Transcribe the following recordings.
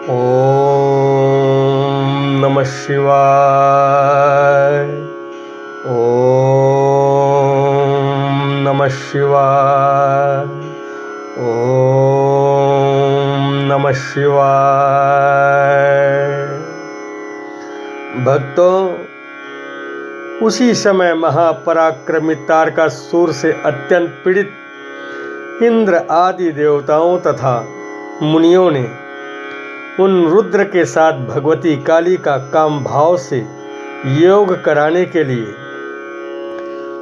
ओम नमः शिवाय। ओम नमः शिवाय। ओम नमः शिवाय। भक्तों, उसी समय महापराक्रमी तारकासुर से अत्यंत पीड़ित इंद्र आदि देवताओं तथा मुनियों ने उन रुद्र के साथ भगवती काली का काम भाव से योग कराने के लिए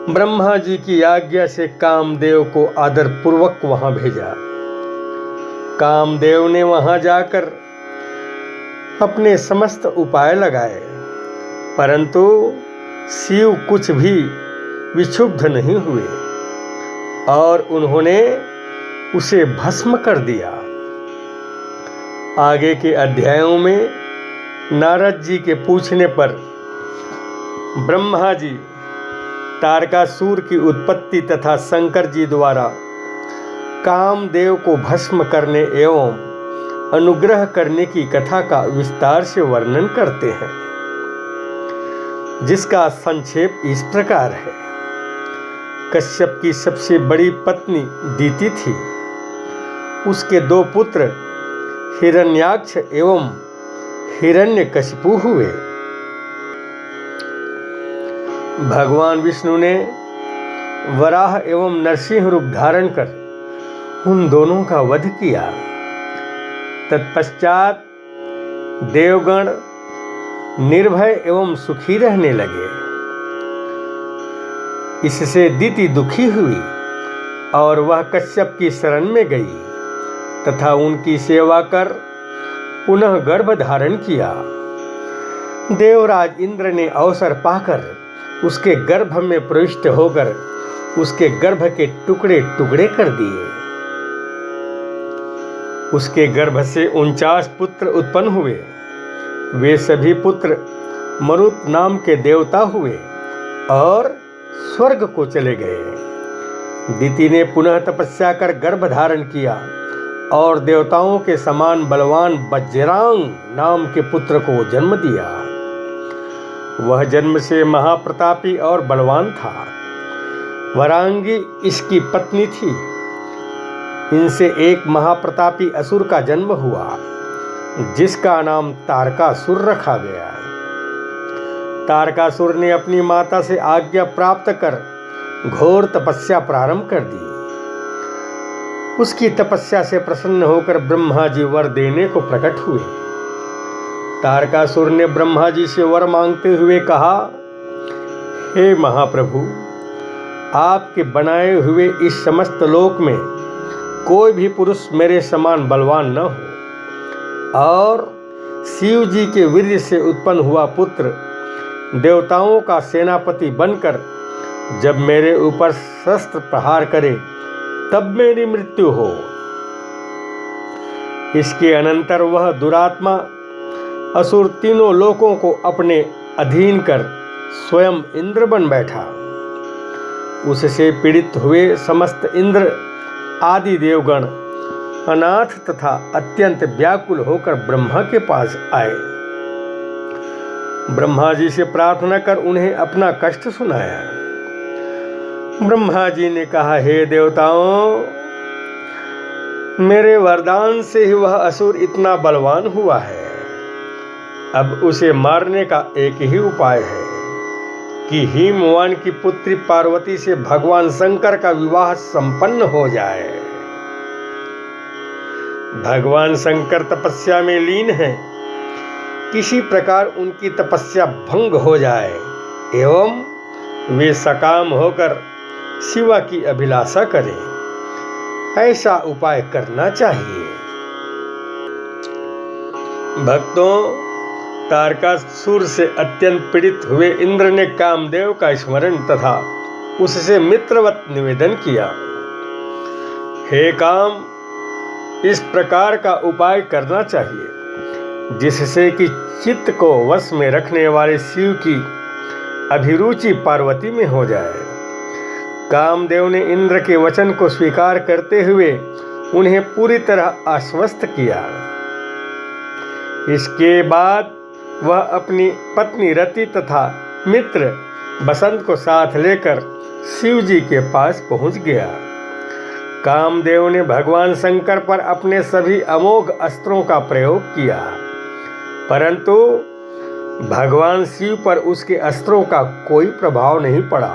ब्रह्मा जी की आज्ञा से कामदेव को आदरपूर्वक वहां भेजा। कामदेव ने वहां जाकर अपने समस्त उपाय लगाए, परंतु शिव कुछ भी विक्षुब्ध नहीं हुए और उन्होंने उसे भस्म कर दिया। आगे के अध्यायों में नारद जी के पूछने पर ब्रह्मा जी तारकासुर की उत्पत्ति तथा शंकर जी द्वारा कामदेव को भस्म करने एवं अनुग्रह करने की कथा का विस्तार से वर्णन करते हैं, जिसका संक्षेप इस प्रकार है। कश्यप की सबसे बड़ी पत्नी दीति थी। उसके दो पुत्र हिरण्याक्ष एवं हिरण्यकशिपु हुए। भगवान विष्णु ने वराह एवं नरसिंह रूप धारण कर उन दोनों का वध किया। तत्पश्चात देवगण निर्भय एवं सुखी रहने लगे। इससे दीति दुखी हुई और वह कश्यप की शरण में गई तथा उनकी सेवा कर पुनः गर्भ धारण किया। देवराज इंद्र ने अवसर पाकर उसके गर्भ में प्रविष्ट होकर उसके गर्भ के टुकड़े टुकड़े कर दिए। उसके गर्भ से 49 पुत्र उत्पन्न हुए। वे सभी पुत्र मरुत नाम के देवता हुए और स्वर्ग को चले गए। दीति ने पुनः तपस्या कर गर्भ धारण किया और देवताओं के समान बलवान वज्रांग नाम के पुत्र को जन्म दिया। वह जन्म से महाप्रतापी और बलवान था। वरांगी इसकी पत्नी थी। इनसे एक महाप्रतापी असुर का जन्म हुआ, जिसका नाम तारकासुर रखा गया। तारकासुर ने अपनी माता से आज्ञा प्राप्त कर घोर तपस्या प्रारंभ कर दी। उसकी तपस्या से प्रसन्न होकर ब्रह्मा जी वर देने को प्रकट हुए। तारकासुर ने ब्रह्मा जी से वर मांगते हुए कहा, हे महाप्रभु, आपके बनाए हुए इस समस्त लोक में कोई भी पुरुष मेरे समान बलवान न हो और शिव जी के वीर्य से उत्पन्न हुआ पुत्र देवताओं का सेनापति बनकर जब मेरे ऊपर शस्त्र प्रहार करे तब मेरी मृत्यु हो। इसके अनंतर वह दुरात्मा असुर तीनों लोकों को अपने अधीन कर स्वयं इंद्र बन बैठा। उससे पीड़ित हुए समस्त इंद्र आदि देवगण अनाथ तथा अत्यंत व्याकुल होकर ब्रह्मा के पास आए। ब्रह्मा जी से प्रार्थना कर उन्हें अपना कष्ट सुनाया। ब्रह्मा जी ने कहा, हे देवताओं, मेरे वरदान से ही वह असुर इतना बलवान हुआ है। अब उसे मारने का एक ही उपाय है कि हिमवान की पुत्री पार्वती से भगवान शंकर का विवाह संपन्न हो जाए। भगवान शंकर तपस्या में लीन हैं। किसी प्रकार उनकी तपस्या भंग हो जाए एवं वे सकाम होकर शिवा की अभिलाषा करें, ऐसा उपाय करना चाहिए। भक्तों, तारकासुर से अत्यंत पीड़ित हुए इंद्र ने कामदेव का स्मरण तथा उससे मित्रवत निवेदन किया, हे काम, इस प्रकार का उपाय करना चाहिए जिससे कि चित्त को वश में रखने वाले शिव की अभिरुचि पार्वती में हो जाए। कामदेव ने इंद्र के वचन को स्वीकार करते हुए उन्हें पूरी तरह आश्वस्त किया। इसके बाद वह अपनी पत्नी रति तथा मित्र बसंत को साथ लेकर शिव जी के पास पहुंच गया। कामदेव ने भगवान शंकर पर अपने सभी अमोघ अस्त्रों का प्रयोग किया, परंतु भगवान शिव पर उसके अस्त्रों का कोई प्रभाव नहीं पड़ा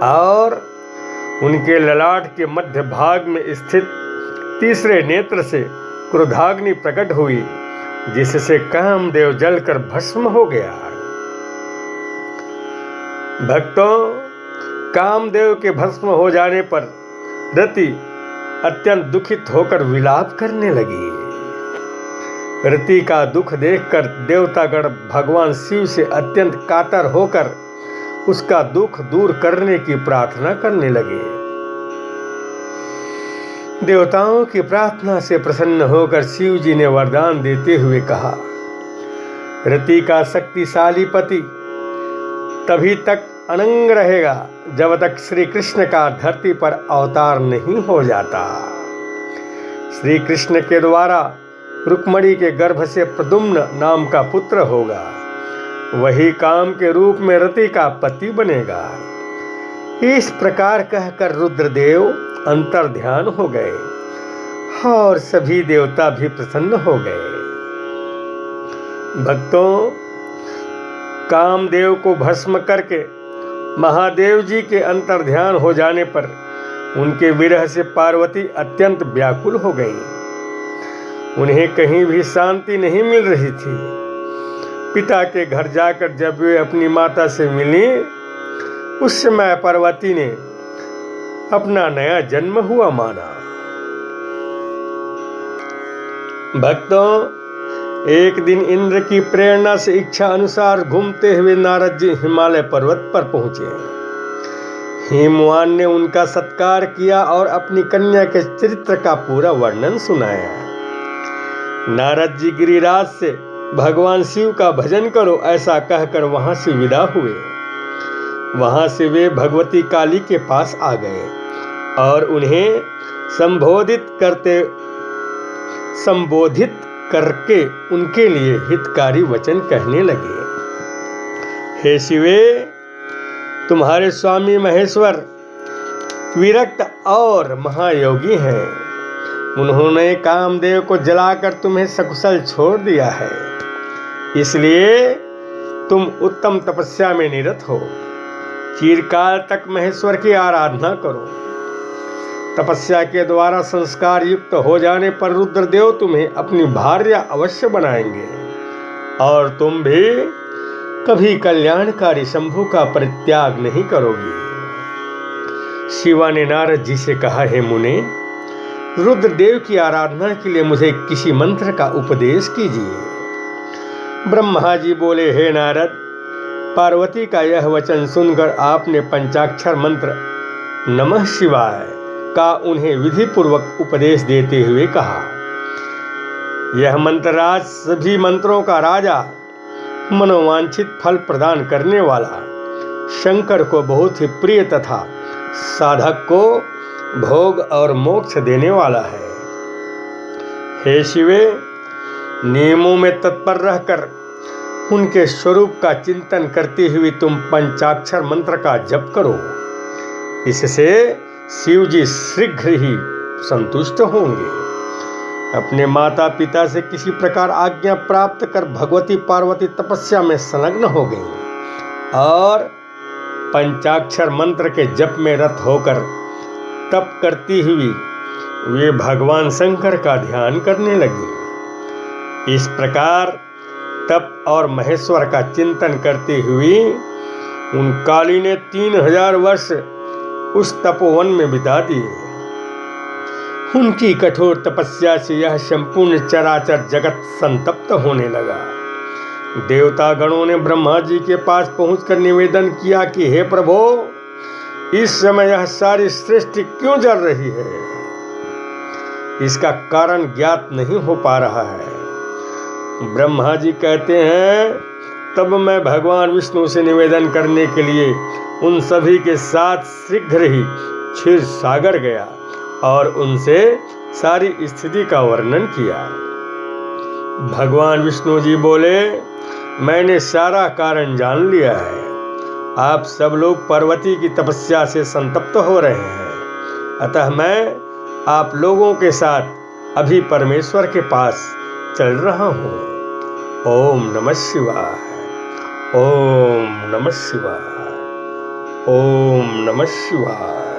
और उनके ललाट के मध्य भाग में स्थित तीसरे नेत्र से क्रोधाग्नि प्रकट हुई, जिससे कामदेव जलकर भस्म हो गया। भक्तों, कामदेव के भस्म हो जाने पर रति अत्यंत दुखित होकर विलाप करने लगी। रति का दुख देखकर देवतागण भगवान शिव से अत्यंत कातर होकर उसका दुख दूर करने की प्रार्थना करने लगे। देवताओं की प्रार्थना से प्रसन्न होकर शिव जी ने वरदान देते हुए कहा, रति का शक्तिशाली पति तभी तक अनंग रहेगा जब तक श्री कृष्ण का धरती पर अवतार नहीं हो जाता। श्री कृष्ण के द्वारा रुक्मणी के गर्भ से प्रद्युम्न नाम का पुत्र होगा, वही काम के रूप में रति का पति बनेगा। इस प्रकार कहकर रुद्रदेव अंतर ध्यान हो गए और सभी देवता भी प्रसन्न हो गए। भक्तों, कामदेव को भस्म करके महादेव जी के अंतर ध्यान हो जाने पर उनके विरह से पार्वती अत्यंत व्याकुल हो गई। उन्हें कहीं भी शांति नहीं मिल रही थी। पिता के घर जाकर जब वे अपनी माता से मिली, उस समय पार्वती ने अपना नया जन्म हुआ माना। भक्तों, एक दिन इंद्र की प्रेरणा से इच्छा अनुसार घूमते हुए नारद जी हिमालय पर्वत पर पहुंचे। हिमवान ने उनका सत्कार किया और अपनी कन्या के चरित्र का पूरा वर्णन सुनाया। नारद जी गिरिराज से भगवान शिव का भजन करो ऐसा कहकर वहां से विदा हुए। वहां से वे भगवती काली के पास आ गए और उन्हें संबोधित करके उनके लिए हितकारी वचन कहने लगे। हे शिवे, तुम्हारे स्वामी महेश्वर विरक्त और महायोगी हैं। उन्होंने कामदेव को जलाकर तुम्हें सकुशल छोड़ दिया है, इसलिए तुम उत्तम तपस्या में निरत हो। चिरकाल तक महेश्वर की आराधना करो। तपस्या के द्वारा संस्कार युक्त हो जाने पर रुद्रदेव तुम्हें अपनी भार्या अवश्य बनाएंगे और तुम भी कभी कल्याणकारी शंभु का परित्याग नहीं करोगी। शिवा ने नारद जी से कहा, हे मुने, रुद्रदेव की आराधना के लिए मुझे किसी मंत्र का उपदेश कीजिए। ब्रह्मा जी बोले, हे नारद, पार्वती का यह वचन सुनकर आपने पंचाक्षर मंत्र नमः शिवाय का उन्हें विधि पूर्वक उपदेश देते हुए कहा। यह मंत्रराज सभी मंत्रों का राजा, मनोवांछित फल प्रदान करने वाला, शंकर को बहुत ही प्रिय तथा साधक को भोग और मोक्ष देने वाला है। हे शिवे, नियमों में तत्पर रहकर उनके स्वरूप का चिंतन करते हुए तुम पंचाक्षर मंत्र का जप करो। इससे शिव जी शीघ्र ही संतुष्ट होंगे। अपने माता पिता से किसी प्रकार आज्ञा प्राप्त कर भगवती पार्वती तपस्या में संलग्न हो गई और पंचाक्षर मंत्र के जप में रत होकर तप करती हुई वे भगवान शंकर का ध्यान करने लगी। इस प्रकार तप और महेश्वर का चिंतन करते हुए उन काली ने 3000 वर्ष उस तपोवन में बिता दिए। उनकी कठोर तपस्या से यह संपूर्ण चराचर जगत संतप्त होने लगा। देवता गणों ने ब्रह्मा जी के पास पहुंचकर निवेदन किया कि हे प्रभु, इस समय यह सारी सृष्टि क्यों जल रही है? इसका कारण ज्ञात नहीं हो पा रहा है। ब्रह्मा जी कहते हैं, तब मैं भगवान विष्णु से निवेदन करने के लिए उन सभी के साथ शीघ्र ही क्षीर सागर गया और उनसे सारी स्थिति का वर्णन किया। भगवान विष्णु जी बोले, मैंने सारा कारण जान लिया है। आप सब लोग पार्वती की तपस्या से संतप्त हो रहे हैं, अतः मैं आप लोगों के साथ अभी परमेश्वर के पास चल रहा हूँ। ओम नमः शिवाय। ओम नमः शिवाय। ओम नमः शिवाय।